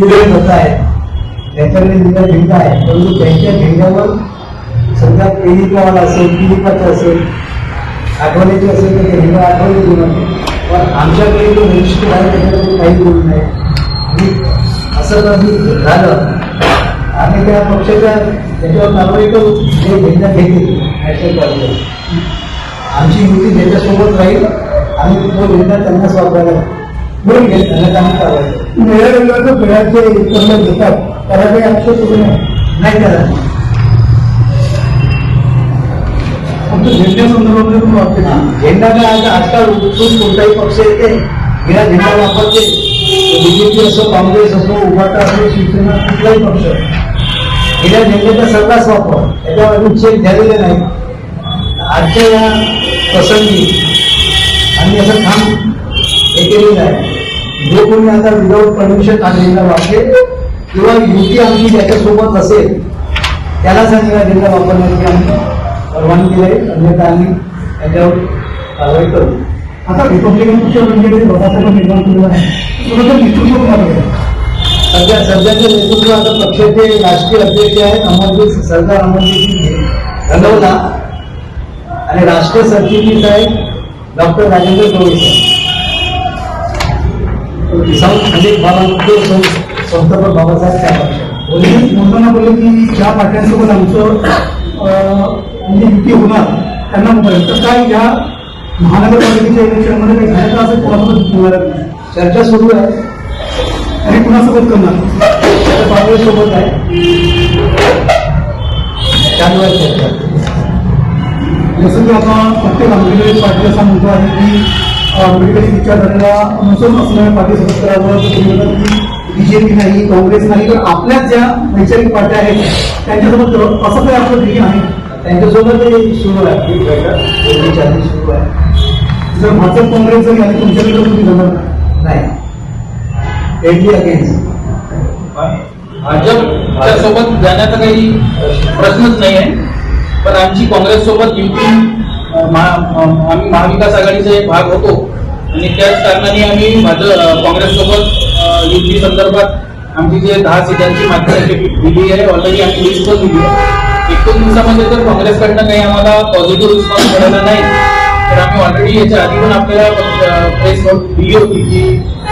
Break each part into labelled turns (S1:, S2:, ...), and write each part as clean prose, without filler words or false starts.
S1: Event होत आहे, त्यांच्याकडे जिल्हा झेंडा आहे, परंतु त्यांच्या झेंड्यावर समजा पेलिकावाला असेल, पिलिकाचं असेल, आठवड्याची असेल तर ते झेंडा आठवडे देऊ, पण आमच्याकडे जो रजिस्टर आहे त्याच्याकडे काही बोलू नये. आणि असं जर झालं आम्ही त्या पक्षाच्या त्याच्यावर कारवाई करू. जे झेंडा घेतील नॅशनल पार्टीला, आमची युती ज्याच्यासोबत राहील आम्ही तो झेंडा त्यांनाच वापरायला म्हणून घेत त्यांना आम्ही कारवाई करू.
S2: निळ्या रंगाचं फिरायचे एकत्र घेतात त्याला काही आक्षेप
S1: नाही त्याला
S2: फक्त झेंड्या संदर्भामध्ये पण वाटते ना.
S1: झेंडा काय आता आजकाल उठून कोणताही पक्ष येते गेला झेंडा वापरते, बीजेपी असो, काँग्रेस असो, उभाटा असो, शिवसेना, कुठलाही पक्ष गेल्या झेंड्याचा सगळाच वापर त्याच्यावर अजून चेक झालेले नाही. आजच्या या प्रसंगी आम्ही असं काम हे केलेलं आहे, जो कोणी आता विदाऊट परमिशन हा झेंडा वापरेल किंवा युती आमची ज्याच्यासोबत असेल त्यालाच आम्ही हा झेंडा वापरण्याची आम्ही परवानगी आहे, अन्यथा आम्ही त्याच्यावर कारवाई करू.
S2: आता रिपब्लिकन पक्ष म्हणजे बाबासाहेब निर्माण केलेला आहे, नेतृत्व कोणाला केलं?
S1: सध्याचे नेतृत्व आता पक्षाचे राष्ट्रीय अध्यक्ष आहेत अमरजीत सरदार अमरजीत घनवला आणि राष्ट्रीय सरचिटणीस आहेत डॉक्टर राजेंद्र गवळी संस्थापक बाबासाहेब त्या पक्षात
S2: बोलताना बोलले की ज्या पार्ट्यांसोबत आमचं म्हणजे युती होणार त्यांना मोबाईल तर काय या महानगरपालिकेच्या इलेक्शनमध्ये काही झालं का असं कोणासोबत होणार नाही?
S1: चर्चा सुरू आहे
S2: आणि कुणासोबत करणार?
S1: काँग्रेस सोबत आहे, चालू आहे चर्चा.
S2: जसं की आता प्रत्येक आंबेडकरी पार्टी असा म्हणतो आहे की आंबेडकरी विचारधारेला अनुसरून असणाऱ्या पार्टी सोबत करावं, की बीजेपी नाही, काँग्रेस नाही, तर आपल्याच ज्या वैचारिक पार्ट्या आहेत त्यांच्यासोबत असं काही आपलं ध्येय आहे?
S1: त्यांच्यासोबत सुरू आहे ही बैठक, दोन्ही चालू सुरू आहे.
S2: जर भाजप काँग्रेस जरी आली तुमच्याकडे तुम्ही जाणार
S1: नाही, डेडली अगेन्स्ट
S3: भाजपच्या सोबत जाण्याचा काही प्रश्नच नाही आहे, पण आमची काँग्रेस सोबत युती आम्ही महाविकास आघाडीचा एक भाग होतो आणि त्याच कारणाने आम्ही काँग्रेस सोबत युती संदर्भात आमची जे 10 सीटांची मागणी दिली आहे, ऑलरेडी आम्ही लिस्ट पण दिली आहे. 1-2 दिवसामध्ये जर काँग्रेसकडनं काही आम्हाला पॉझिटिव्ह रिस्पॉन्स मिळाला नाही तर आम्ही ऑलरेडी याच्या आधी पण आपल्याला प्रेस नोट दिली होती की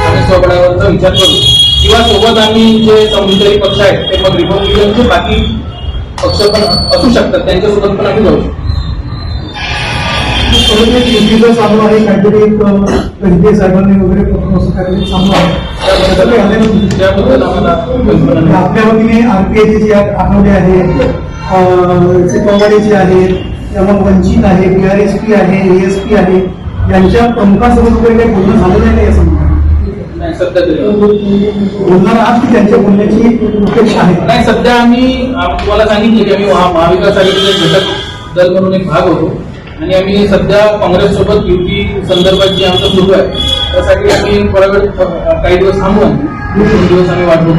S3: आम्ही स्वबळावरचा विचार करू किंवा सोबत आम्ही जे समुदायी पक्ष आहेत ते मग रिपब्लिकनचे बाकी पक्ष पण असू शकतात, त्यांच्यासोबत पण आम्ही जाऊ शकतो.
S2: युतीचं चालू आहे काहीतरी एक साहेबांनी वगैरे असं काहीतरी चालू आहे
S3: त्याबद्दल आम्हाला कल्पना नाही.
S2: आपल्या वतीने आरपीआयचे जे आठवडे आहेत, पवाडेचे आहेत, मग वंचित आहे, बीआरएसपी आहे, एएसपी आहे, यांच्या प्रमुखांसोबत वगैरे काही बोलणं झालेलं नाही असं
S3: नाही सध्या तरी
S2: बोलणार आहात की त्यांच्या बोलण्याची अपेक्षा आहे?
S3: नाही, सध्या आम्ही तुम्हाला सांगितले की आम्ही महाविकास आघाडीचा घटक दल म्हणून एक भाग होतो आणि आम्ही सध्या काँग्रेस सोबत युती संदर्भात जे आमचं सुरू आहे त्यासाठी आम्ही थोडा वेळ काही दिवस थांबू, 2 दिवस आम्ही वाट बघू.